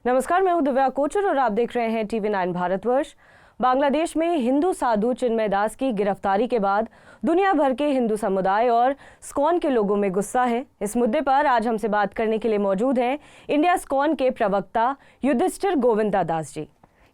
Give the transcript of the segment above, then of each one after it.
नमस्कार, मैं हूं दिव्या कोचर और आप देख रहे हैं TV9 भारतवर्ष। बांग्लादेश में हिंदू साधु चिन्मय दास की गिरफ्तारी के बाद दुनिया भर के हिंदू समुदाय और स्कॉन के लोगों में गुस्सा है। इस मुद्दे पर आज हमसे बात करने के लिए मौजूद हैं इंडिया स्कॉन के प्रवक्ता युधिष्ठिर गोविंदा दास जी।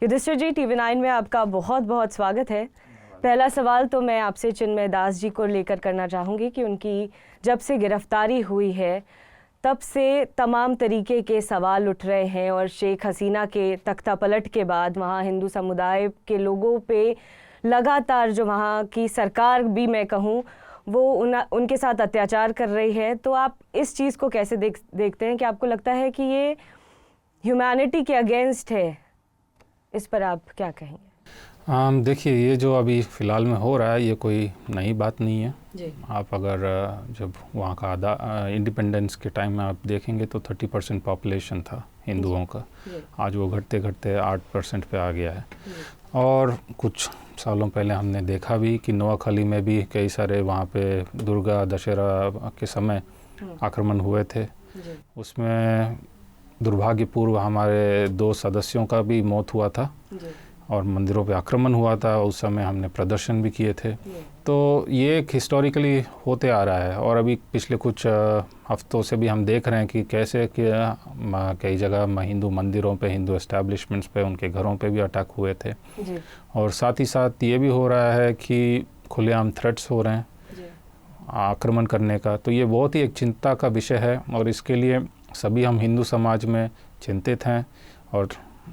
युधिष्ठिर जी, TV9 में आपका बहुत बहुत स्वागत है। पहला सवाल तो मैं आपसे चिन्मय दास जी को लेकर करना चाहूँगी कि उनकी जब से गिरफ्तारी हुई है तब से तमाम तरीके के सवाल उठ रहे हैं और शेख हसीना के तख्ता पलट के बाद वहाँ हिंदू समुदाय के लोगों पे लगातार जो वहाँ की सरकार भी मैं कहूँ वो उनके साथ अत्याचार कर रही है। तो आप इस चीज़ को कैसे देखते हैं कि आपको लगता है कि ये ह्यूमैनिटी के अगेंस्ट है? इस पर आप क्या कहेंगे? देखिए, ये जो अभी फ़िलहाल में हो रहा है ये कोई नई बात नहीं है जी। आप अगर जब वहाँ का इंडिपेंडेंस के टाइम में आप देखेंगे तो 30% पॉपुलेशन था हिंदुओं का। आज वो घटते घटते 8% पे आ गया है। और कुछ सालों पहले हमने देखा भी कि नोआखाली में भी कई सारे वहाँ पे दुर्गा दशहरा के समय आक्रमण हुए थे। उसमें दुर्भाग्यपूर्व हमारे 2 सदस्यों का भी मौत हुआ था और मंदिरों पे आक्रमण हुआ था। उस समय हमने प्रदर्शन भी किए थे। तो ये एक हिस्टोरिकली होते आ रहा है और अभी पिछले कुछ हफ्तों से भी हम देख रहे हैं कि कैसे कई जगह हिंदू मंदिरों पे, हिंदू एस्टैब्लिशमेंट्स पे, उनके घरों पे भी अटैक हुए थे। और साथ ही साथ ये भी हो रहा है कि खुलेआम थ्रेट्स हो रहे हैं आक्रमण करने का। तो ये बहुत ही एक चिंता का विषय है और इसके लिए सभी हम हिंदू समाज में चिंतित हैं। और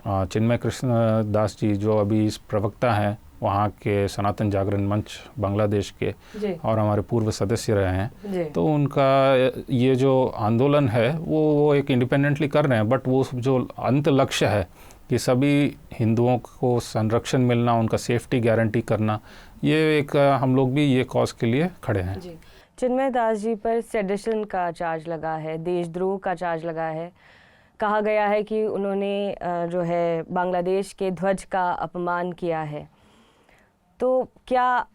चिन्मय कृष्ण दास जी जो अभी इस प्रवक्ता हैं वहाँ के सनातन जागरण मंच बांग्लादेश के और हमारे पूर्व सदस्य रहे हैं, तो उनका ये जो आंदोलन है वो एक इंडिपेंडेंटली कर रहे हैं। बट वो जो अंत लक्ष्य है कि सभी हिंदुओं को संरक्षण मिलना, उनका सेफ्टी गारंटी करना, ये एक हम लोग भी ये कॉज के लिए खड़े हैं। चिन्मय दास जी पर सेडिशन का चार्ज लगा है, देशद्रोह का चार्ज लगा है। कहा गया है कि उन्होंने जो है बांग्लादेश के ध्वज का अपमान किया है। तो क्या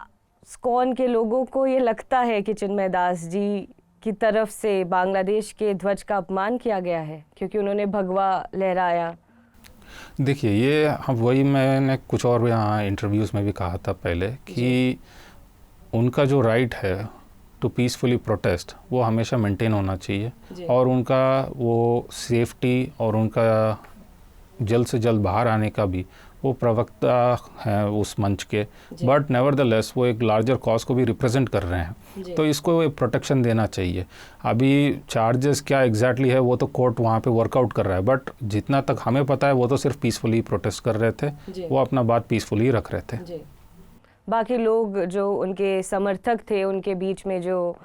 स्कॉन के लोगों को ये लगता है कि चिन्मय दास जी की तरफ से बांग्लादेश के ध्वज का अपमान किया गया है क्योंकि उन्होंने भगवा लहराया? देखिए, ये वही मैंने कुछ और यहाँ इंटरव्यूज़ में भी कहा था पहले कि उनका जो राइट है टू पीसफुली प्रोटेस्ट वो हमेशा मेंटेन होना चाहिए और उनका वो सेफ्टी और उनका जल्द से जल्द बाहर आने का भी वो प्रवक्ता हैं उस मंच के। बट नेवरदलेस वो एक लार्जर कॉज को भी रिप्रेजेंट कर रहे हैं, तो इसको एक प्रोटेक्शन देना चाहिए। अभी चार्जेस क्या एग्जैक्टली है वो तो कोर्ट वहाँ पे वर्कआउट कर रहा है, बट जितना तक हमें पता है वो तो सिर्फ पीसफुली प्रोटेस्ट कर रहे थे, वो अपना बात पीसफुली रख रहे थे। बाकी लोग जो उनके समर्थक थे उनके बीच में जो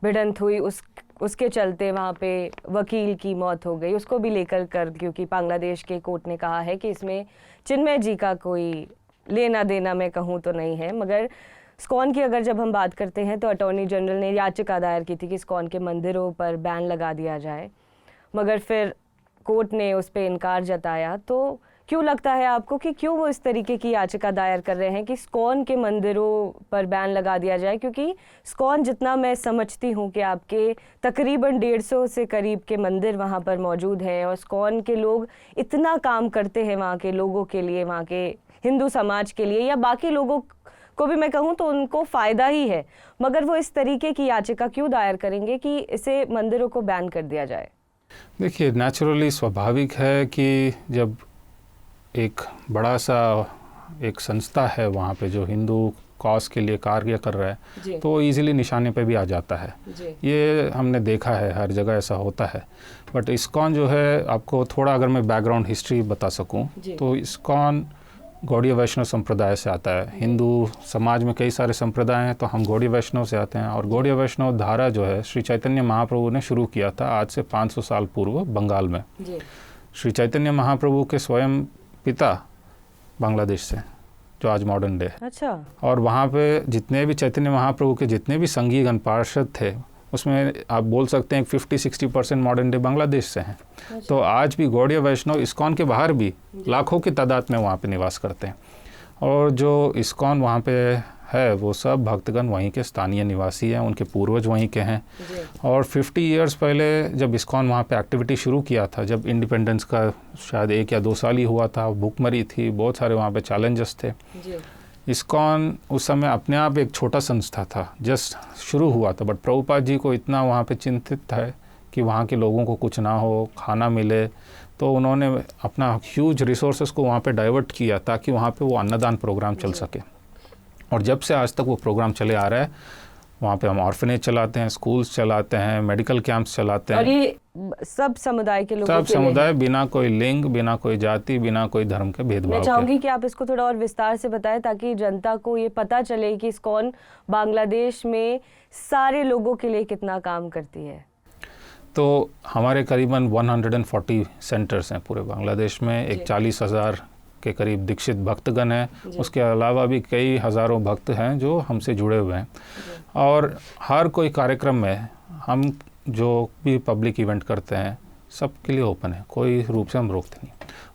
भिड़ंत हुई उसके चलते वहाँ पे वकील की मौत हो गई, उसको भी लेकर क्योंकि बांग्लादेश के कोर्ट ने कहा है कि इसमें चिन्मय जी का कोई लेना देना मैं कहूँ तो नहीं है। मगर स्कॉन की अगर जब हम बात करते हैं तो अटॉर्नी जनरल ने याचिका दायर की थी कि स्कॉन के मंदिरों पर बैन लगा दिया जाए, मगर फिर कोर्ट ने उस पर इनकार जताया। तो क्यों लगता है आपको कि क्यों वो इस तरीके की याचिका दायर कर रहे हैं कि स्कॉन के मंदिरों पर बैन लगा दिया जाए? क्योंकि स्कॉन, जितना मैं समझती हूँ कि आपके तकरीबन 150 से करीब के मंदिर वहाँ पर मौजूद हैं और स्कॉन के लोग इतना काम करते हैं वहाँ के लोगों के लिए, वहाँ के हिंदू समाज के लिए या बाकी लोगों को भी मैं कहूँ तो उनको फ़ायदा ही है, मगर वो इस तरीके की याचिका क्यों दायर करेंगे कि इसे मंदिरों को बैन कर दिया जाए? देखिए, नेचुरली स्वाभाविक है कि जब एक बड़ा सा एक संस्था है वहाँ पे जो हिंदू कॉज के लिए कार्य कर रहा है तो इजीली निशाने पे भी आ जाता है। ये हमने देखा है, हर जगह ऐसा होता है। बट इस्कॉन जो है, आपको थोड़ा अगर मैं बैकग्राउंड हिस्ट्री बता सकूं तो इस्कॉन गौड़ीय वैष्णव संप्रदाय से आता है। हिंदू समाज में कई सारे संप्रदाय हैं, तो हम गौड़ीय वैष्णव से आते हैं। और गौड़ीय वैष्णव धारा जो है श्री चैतन्य महाप्रभु ने शुरू किया था आज से 500 साल पूर्व बंगाल में। श्री चैतन्य महाप्रभु के स्वयं पिता बांग्लादेश से, जो आज मॉडर्न डे है। अच्छा। और वहाँ पे जितने भी चैतन्य महाप्रभु के जितने भी संघीगण पार्षद थे उसमें आप बोल सकते हैं 50-60% मॉडर्न डे बांग्लादेश से हैं। तो आज भी गौड़ीय वैष्णव इस्कॉन के बाहर भी लाखों की तादाद में वहाँ पे निवास करते हैं। और जो इस्कॉन वहाँ पे है वो सब भक्तगण वहीं के स्थानीय निवासी हैं, उनके पूर्वज वहीं के हैं। और 50 इयर्स पहले जब इस्कॉन वहाँ पे एक्टिविटी शुरू किया था, जब इंडिपेंडेंस का शायद 1 या 2 साल ही हुआ था, भूखमरी थी, बहुत सारे वहाँ पे चैलेंजेस थे। इस्कॉन उस समय अपने आप एक छोटा संस्था था, जस्ट शुरू हुआ था, बट प्रभुपाद जी को इतना वहाँ पे चिंतित था कि वहाँ के लोगों को कुछ ना हो, खाना मिले, तो उन्होंने अपना ह्यूज रिसोर्सेज को वहाँ पे डाइवर्ट किया ताकि वहाँ पे वो अन्नदान प्रोग्राम चल सके। और जब से आज तक वो प्रोग्राम चले आ रहा है, वहाँ पे हम ऑर्फनेज चलाते हैं, स्कूल्स चलाते हैं, मेडिकल कैंप्स चलाते हैं। और ये सब समुदाय के लोगों सब के लिए समुदाय, बिना कोई लिंग, बिना कोई जाति, बिना कोई धर्म के भेदभाव। मैं चाहूँगी कि आप इसको थोड़ा और विस्तार से बताएं ताकि जनता को ये पता चले कि इस्कॉन बांग्लादेश में सारे लोगों के लिए कितना काम करती है। तो हमारे करीबन 140 सेंटर्स हैं पूरे बांग्लादेश में, एक 40,000 के करीब दीक्षित भक्तगण हैं। उसके अलावा भी कई हज़ारों भक्त हैं जो हमसे जुड़े हुए हैं। और हर कोई कार्यक्रम में हम जो भी पब्लिक इवेंट करते हैं सबके लिए ओपन है, कोई रूप से हम रोकते नहीं।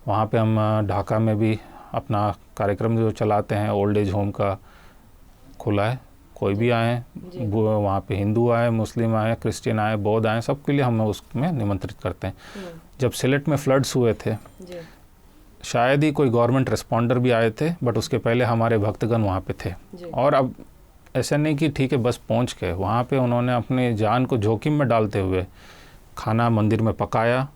वहाँ पे हम ढाका में भी अपना कार्यक्रम जो चलाते हैं, ओल्ड एज होम का खुला है, कोई भी आए, वहाँ पे हिंदू आए, मुस्लिम आए, क्रिश्चियन आए, बौद्ध आए, सबके लिए हम उसमें निमंत्रित करते हैं। जब सिलेट में फ्लड्स हुए थे, शायद ही कोई गवर्नमेंट रिस्पॉन्डर भी आए थे, बट उसके पहले हमारे भक्तगण वहाँ पे थे। और अब ऐसा नहीं कि ठीक है बस पहुँच गए, वहाँ पे उन्होंने अपने जान को जोखिम में डालते हुए खाना मंदिर में पकाया,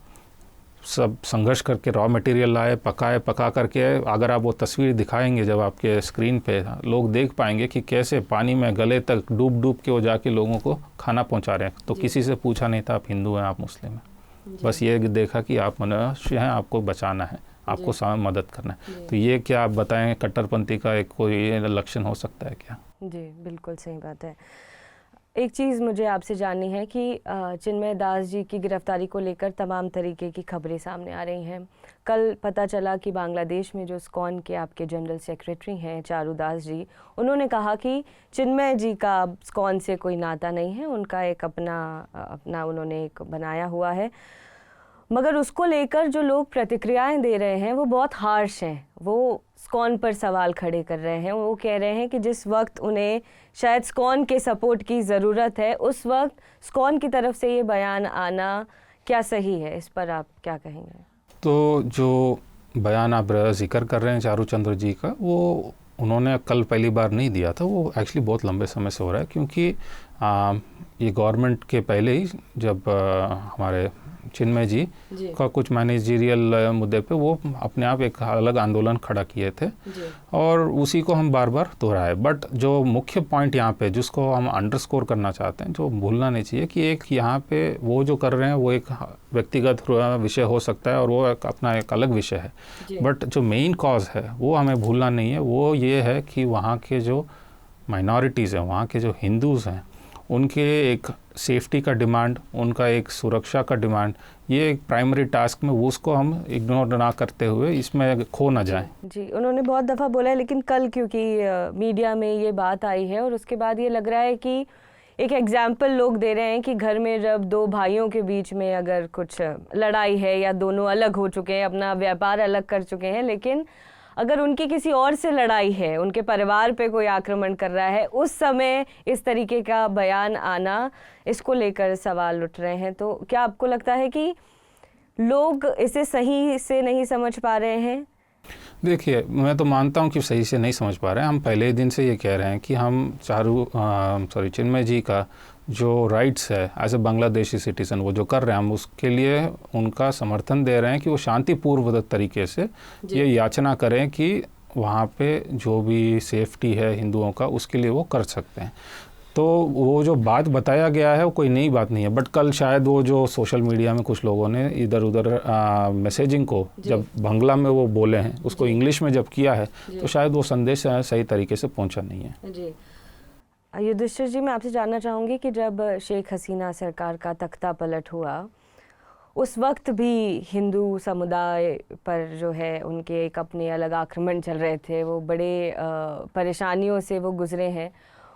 सब संघर्ष करके रॉ मटेरियल लाए, पका करके, अगर आप वो तस्वीर दिखाएंगे जब आपके स्क्रीन पे, लोग देख पाएंगे कि कैसे पानी में गले तक डूब के वो जाके लोगों को खाना पहुंचा रहे हैं। तो किसी से पूछा नहीं था आप हिंदू हैं, आप मुस्लिम हैं, बस ये देखा कि आप मनुष्य हैं, आपको बचाना है, आपको मदद करना है। तो ये क्या आप बताएं, कट्टरपंथी का एक कोई लक्षण हो सकता है क्या? जी बिल्कुल सही बात है। एक चीज़ मुझे आपसे जाननी है कि चिन्मय दास जी की गिरफ्तारी को लेकर तमाम तरीके की खबरें सामने आ रही हैं। कल पता चला कि बांग्लादेश में जो इस्कॉन के आपके जनरल सेक्रेटरी हैं चारू दास जी, उन्होंने कहा कि चिन्मय जी का इस्कॉन से कोई नाता नहीं है, उनका एक अपना उन्होंने एक बनाया हुआ है। मगर उसको लेकर जो लोग प्रतिक्रियाएं दे रहे हैं वो बहुत हार्श हैं, वो इस्कॉन पर सवाल खड़े कर रहे हैं। वो कह रहे हैं कि जिस वक्त उन्हें शायद इस्कॉन के सपोर्ट की ज़रूरत है, उस वक्त इस्कॉन की तरफ से ये बयान आना क्या सही है? इस पर आप क्या कहेंगे? तो जो बयान आप जिक्र कर रहे हैं चारू चंद्र जी का, वो उन्होंने कल पहली बार नहीं दिया था, वो एक्चुअली बहुत लंबे समय से हो रहा है। क्योंकि ये गवर्नमेंट के पहले ही जब हमारे चिन्मय जी का कुछ मैनेजरियल मुद्दे पे वो अपने आप एक अलग आंदोलन खड़ा किए थे, और उसी को हम बार बार दोहराए। बट जो मुख्य पॉइंट यहाँ पे जिसको हम अंडरस्कोर करना चाहते हैं, जो भूलना नहीं चाहिए कि एक यहाँ पे वो जो कर रहे हैं वो एक व्यक्तिगत विषय हो सकता है और वो अपना एक अलग विषय है, बट जो मेन कॉज है वो हमें भूलना नहीं है। वो ये है कि वहाँ के जो माइनॉरिटीज़ हैं, वहाँ के जो हिंदूज़ हैं, उनके एक सेफ्टी का डिमांड, उनका एक सुरक्षा का डिमांड, ये एक प्राइमरी टास्क में, वो उसको हम इग्नोर ना करते हुए इसमें खो ना जाएं। जी, उन्होंने बहुत दफ़ा बोला है, लेकिन कल क्योंकि मीडिया में ये बात आई है और उसके बाद ये लग रहा है कि एक एग्जाम्पल लोग दे रहे हैं कि घर में जब दो भाइयों के बीच में अगर कुछ लड़ाई है या दोनों अलग हो चुके हैं, अपना व्यापार अलग कर चुके हैं, लेकिन अगर उनकी किसी और से लड़ाई है, उनके परिवार पे कोई आक्रमण कर रहा है, उस समय इस तरीके का बयान आना, इसको लेकर सवाल उठ रहे हैं। तो क्या आपको लगता है कि लोग इसे सही से नहीं समझ पा रहे हैं? देखिए, मैं तो मानता हूं कि सही से नहीं समझ पा रहे हैं। हम पहले ही दिन से ये कह रहे हैं कि हम चिन्मय जी का जो राइट्स है एज ए बांग्लादेशी सिटीज़न, वो जो कर रहे हैं, हम उसके लिए उनका समर्थन दे रहे हैं कि वो शांतिपूर्व तरीके से ये याचना करें कि वहाँ पे जो भी सेफ्टी है हिंदुओं का, उसके लिए वो कर सकते हैं। तो वो जो बात बताया गया है वो कोई नई बात नहीं है, बट कल शायद वो जो सोशल मीडिया में कुछ लोगों ने इधर उधर मैसेजिंग को जब बांग्ला में वो बोले हैं, उसको इंग्लिश में जब किया है, तो शायद वो संदेश सही तरीके से पहुंचा नहीं है। जी, युधिष्ठिर जी, मैं आपसे जानना चाहूँगी कि जब शेख हसीना सरकार का तख्ता पलट हुआ, उस वक्त भी हिंदू समुदाय पर जो है उनके एक अपने अलग आक्रमण चल रहे थे, वो बड़े परेशानियों से वो गुजरे हैं।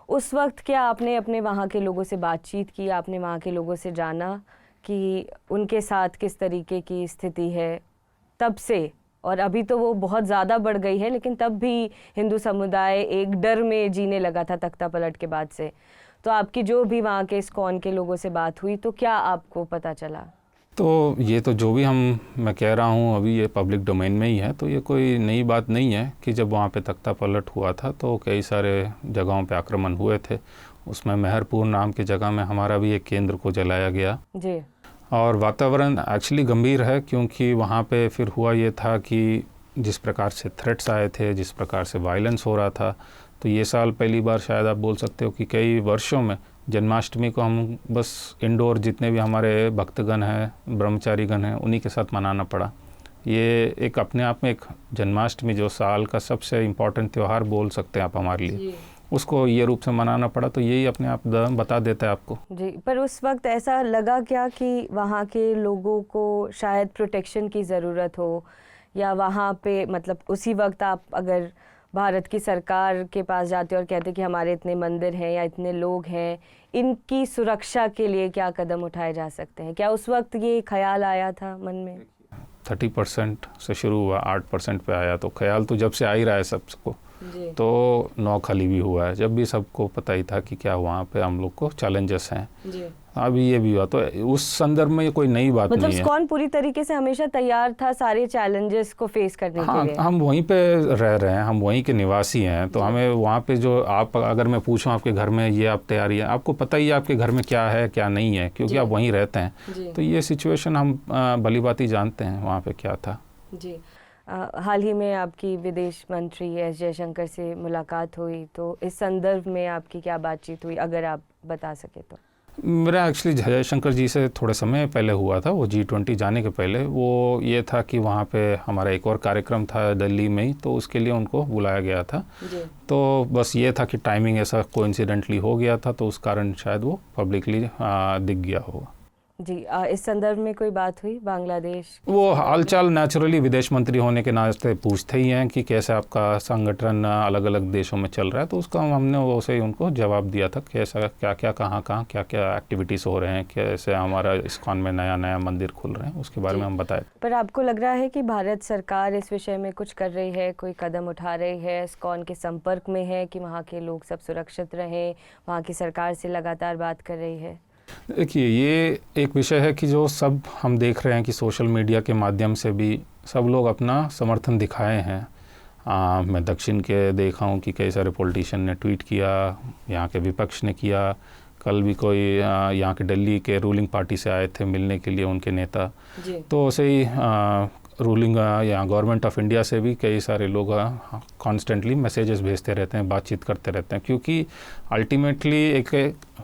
उस वक्त क्या आपने अपने वहाँ के लोगों से बातचीत की, आपने वहाँ के लोगों से जाना कि उनके साथ किस तरीके की स्थिति है तब से और अभी तो वो बहुत ज़्यादा बढ़ गई है, लेकिन तब भी हिंदू समुदाय एक डर में जीने लगा था तख्ता पलट के बाद से। तो आपकी जो भी वहाँ के इस्कॉन के लोगों से बात हुई तो क्या आपको पता चला? तो ये तो जो भी मैं कह रहा हूँ अभी ये पब्लिक डोमेन में ही है, तो ये कोई नई बात नहीं है कि जब वहाँ पे तख्ता पलट हुआ था तो कई सारे जगहों पे आक्रमण हुए थे। उसमें मेहरपुर नाम की जगह में हमारा भी एक केंद्र को जलाया गया जी। और वातावरण एक्चुअली गंभीर है, क्योंकि वहाँ पे फिर हुआ ये था कि जिस प्रकार से थ्रेट्स आए थे, जिस प्रकार से वायलेंस हो रहा था, तो ये साल पहली बार शायद आप बोल सकते हो कि कई वर्षों में जन्माष्टमी को हम बस इंडोर जितने भी हमारे भक्तगण हैं, ब्रह्मचारीगण हैं, उन्हीं के साथ मनाना पड़ा। ये एक अपने आप में एक जन्माष्टमी जो साल का सबसे इम्पोर्टेंट त्यौहार बोल सकते हैं आप हमारे लिए, उसको ये रूप से मनाना पड़ा, तो यही अपने आप बता देता है आपको। जी, पर उस वक्त ऐसा लगा क्या कि वहाँ के लोगों को शायद प्रोटेक्शन की ज़रूरत हो, या वहाँ पे मतलब उसी वक्त आप अगर भारत की सरकार के पास जाते और कहते कि हमारे इतने मंदिर हैं या इतने लोग हैं, इनकी सुरक्षा के लिए क्या कदम उठाए जा सकते हैं, क्या उस वक्त ये ख्याल आया था मन में? 30% से शुरू हुआ, 8% पे आया, तो ख्याल तो जब से आ ही रहा है सबको। तो 9 खाली भी हुआ है, जब भी सबको पता ही था कि क्या वहाँ पे हम लोग को चैलेंजेस हैं। अभी ये भी हुआ, तो उस संदर्भ में ये कोई नई बात मतलब नहीं है। इस्कॉन पूरी तरीके से हमेशा तैयार था सारे चैलेंजेस को फेस करने के लिए। हम वहीं पे रह रहे हैं, हम वहीं के निवासी हैं, तो हमें वहाँ पे जो आप अगर मैं पूछूं आपके घर में ये आप तैयारी है, आपको पता ही है आपके घर में क्या है क्या नहीं है, क्योंकि आप वहीं रहते हैं। तो ये सिचुएशन हम भली भांति जानते हैं वहाँ पे क्या था। जी। हाल ही में आपकी विदेश मंत्री एस जयशंकर से मुलाकात हुई, तो इस संदर्भ में आपकी क्या बातचीत हुई, अगर आप बता सके तो? मेरा एक्चुअली जयशंकर जी से थोड़े समय पहले हुआ था, वो G20 जाने के पहले। वो ये था कि वहाँ पे हमारा एक और कार्यक्रम था दिल्ली में ही, तो उसके लिए उनको बुलाया गया था। तो बस ये था कि टाइमिंग ऐसा कोइंसिडेंटली हो गया था, तो उस कारण शायद वो पब्लिकली दिख गया होगा। जी। इस संदर्भ में कोई बात हुई बांग्लादेश? वो हालचाल नेचुरली विदेश मंत्री होने के नाते पूछते ही हैं कि कैसे आपका संगठन अलग अलग देशों में चल रहा है, तो उसका हमने वैसे ही उनको जवाब दिया था कैसा क्या क्या कहाँ क्या क्या एक्टिविटीज़ हो रहे हैं, कैसे हमारा इस्कॉन में नया मंदिर खुल रहे हैं, उसके बारे में हम बताए। पर आपको लग रहा है कि भारत सरकार इस विषय में कुछ कर रही है, कोई कदम उठा रही है, इस्कॉन के संपर्क में है कि वहाँ के लोग सब सुरक्षित रहें, वहाँ की सरकार से लगातार बात कर रही है? देखिए, ये एक विषय है कि जो सब हम देख रहे हैं कि सोशल मीडिया के माध्यम से भी सब लोग अपना समर्थन दिखाए हैं। मैं दक्षिण के देखा हूँ कि कई सारे पॉलिटिशियन ने ट्वीट किया, यहाँ के विपक्ष ने किया, कल भी कोई यहाँ के दिल्ली के रूलिंग पार्टी से आए थे मिलने के लिए उनके नेता। तो ऐसे ही रूलिंग या गवर्नमेंट ऑफ इंडिया से भी कई सारे लोग कॉन्स्टेंटली मैसेजेस भेजते रहते हैं, बातचीत करते रहते हैं, क्योंकि अल्टीमेटली एक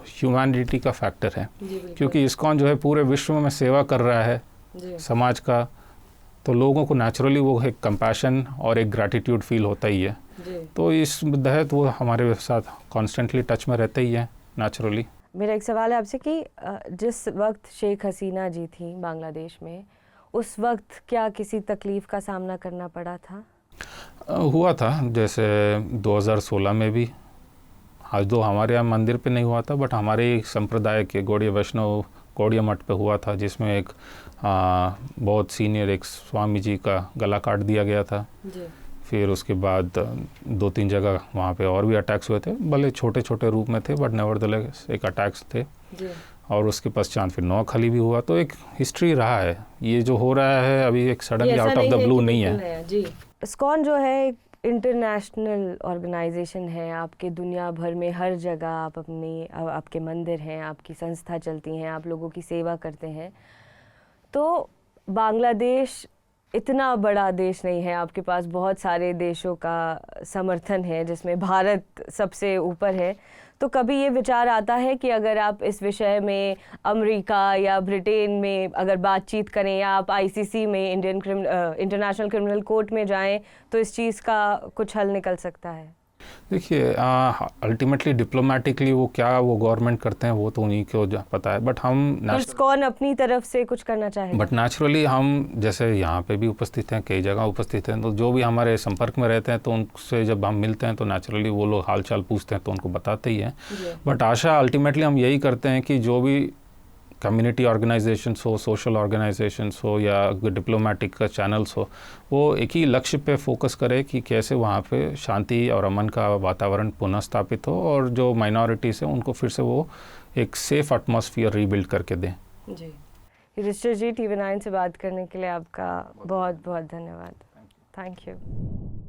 ह्यूमैनिटी का फैक्टर है। क्योंकि इस्कॉन जो है पूरे विश्व में सेवा कर रहा है समाज का, तो लोगों को नेचुरली वो एक कंपैशन और एक ग्रैटिट्यूड फील होता ही है। तो इस तहत वो हमारे साथ कॉन्स्टेंटली टच में रहते ही हैं नेचुरली। मेरा एक सवाल है आपसे कि जिस वक्त शेख हसीना जी थी बांग्लादेश में, उस वक्त क्या किसी तकलीफ़ का सामना करना पड़ा था? हुआ था, जैसे 2016 में भी, आज तो हमारे यहाँ मंदिर पे नहीं हुआ था, बट हमारे संप्रदाय के गौड़ीय वैष्णव गौड़ीय मठ पे हुआ था, जिसमें एक बहुत सीनियर एक स्वामी जी का गला काट दिया गया था। फिर उसके बाद 2-3 जगह वहाँ पे और भी अटैक्स हुए थे, भले छोटे छोटे रूप में थे, बट नेवरदलेस एक अटैक्स थे। और उसके पश्चात फिर नौखाली भी हुआ। तो एक हिस्ट्री रहा है, ये जो हो रहा है अभी एक suddenly out of the blue नहीं है। जी। इस्कॉन जो है एक इंटरनेशनल ऑर्गेनाइजेशन है, आपके दुनिया भर में हर जगह आप आपके मंदिर हैं, आपकी संस्था चलती हैं, आप लोगों की सेवा करते हैं। तो बांग्लादेश इतना बड़ा देश नहीं है, आपके पास बहुत सारे देशों का समर्थन है जिसमें भारत सबसे ऊपर है। तो कभी ये विचार आता है कि अगर आप इस विषय में अमेरिका या ब्रिटेन में अगर बातचीत करें, या आप ICC में इंटरनेशनल क्रिमिनल कोर्ट में जाएं, तो इस चीज़ का कुछ हल निकल सकता है? देखिए, अल्टीमेटली डिप्लोमेटिकली वो क्या वो गवर्नमेंट करते हैं वो तो उन्हीं को पता है, बट हम इस्कॉन अपनी तरफ से कुछ करना चाहेगा। बट नेचुरली हम जैसे यहाँ पे भी उपस्थित हैं, कई जगह उपस्थित हैं, तो जो भी हमारे संपर्क में रहते हैं तो उनसे जब हम मिलते हैं तो नेचुरली वो लोग हाल चाल पूछते हैं तो उनको बताते ही हैं। बट आशा अल्टीमेटली हम यही करते हैं कि जो भी कम्युनिटी ऑर्गेनाइजेशंस हो, सोशल ऑर्गेनाइजेशंस हो या डिप्लोमेटिक का चैनल्स हो, वो एक ही लक्ष्य पे फोकस करे कि कैसे वहाँ पे शांति और अमन का वातावरण पुनः स्थापित हो और जो माइनॉरिटीज़ हैं उनको फिर से वो एक सेफ एटमॉस्फेयर रीबिल्ड करके दें। जी, युधिष्ठिर जी, TV9 से बात करने के लिए आपका बहुत बहुत धन्यवाद। Thank you.